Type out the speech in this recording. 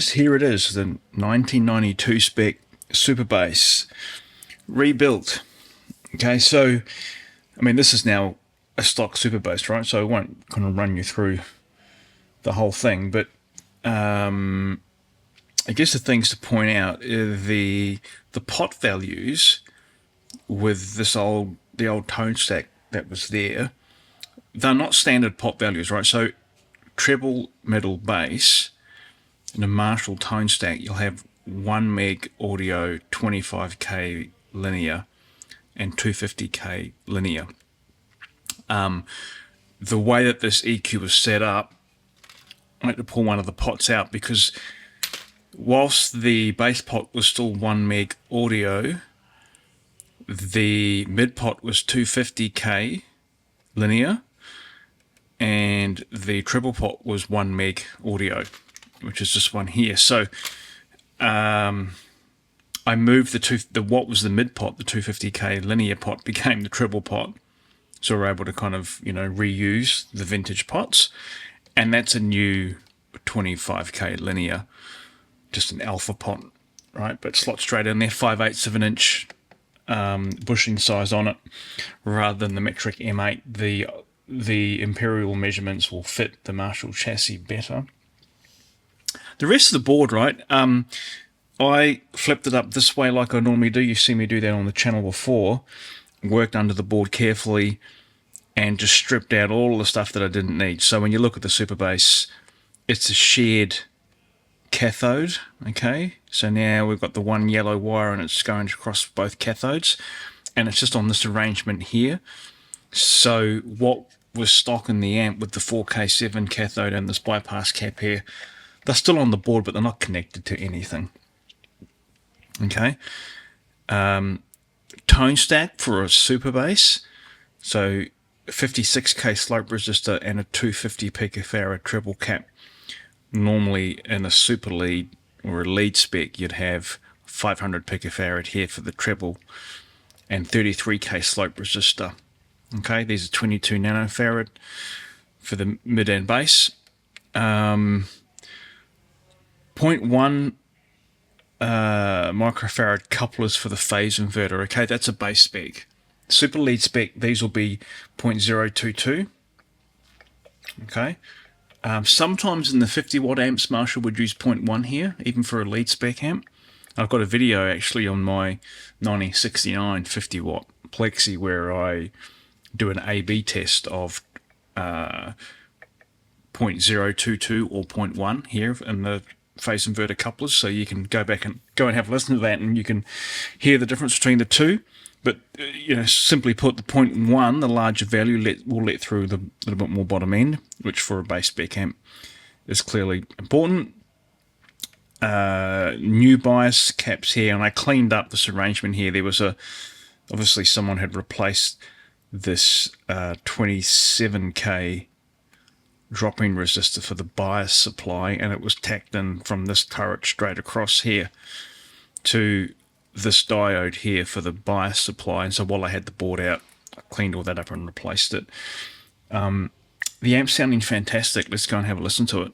guys, here it is, the 1992 spec super bass rebuilt. Okay, so I mean, this is now a stock super bass, right? So I won't kind of run you through the whole thing, but I guess the things to point out are the pot values with the old tone stack that was there. They're not standard pot values, right? So treble, middle, bass in a Marshall tone stack, you'll have 1 meg audio, 25k linear, and 250k linear. The way that this EQ was set up, I had to pull one of the pots out because whilst the bass pot was still 1 meg audio, the mid pot was 250k linear, and the treble pot was 1 meg audio, which is this one here. So I moved what was the mid pot, the 250k linear pot, became the treble pot. So we're able to kind of, reuse the vintage pots. And that's a new 25k linear, just an alpha pot, right? But slot straight in there, 5/8 of an inch bushing size on it, rather than the metric M8. The imperial measurements will fit the Marshall chassis better. The rest of the board, right? I flipped it up this way like I normally do. You've seen me do that on the channel before. Worked under the board carefully and just stripped out all the stuff that I didn't need. So when you look at the super bass, it's a shared cathode, okay? So now we've got the one yellow wire and it's going across both cathodes, and it's just on this arrangement here. So what was stock in the amp with the 4K7 cathode and this bypass cap here, they're still on the board, but they're not connected to anything. Okay. Tone stack for a super bass. So 56k slope resistor and a 250 picofarad treble cap. Normally in a super lead or a lead spec, you'd have 500 picofarad here for the treble and 33k slope resistor. Okay, these are 22 nanofarad for the mid and bass. 0.1 microfarad couplers for the phase inverter. Okay, that's a base spec. Super lead spec, these will be 0.022. Okay. Sometimes in the 50 watt amps, Marshall would use 0.1 here, even for a lead spec amp. I've got a video actually on my 1969 50 watt Plexi where I do an A/B test of 0.022 or 0.1 here in the phase inverter couplers, so you can go back and have a listen to that and you can hear the difference between the two. But simply put, the 0.1, the larger value, will let through the little bit more bottom end, which for a bass spec amp is clearly important. New bias caps here, and I cleaned up this arrangement here. There was obviously someone had replaced this 27k drop-in resistor for the bias supply, and it was tacked in from this turret straight across here to this diode here for the bias supply. And so while I had the board out, I cleaned all that up and replaced it. The amp's sounding fantastic. Let's go and have a listen to it.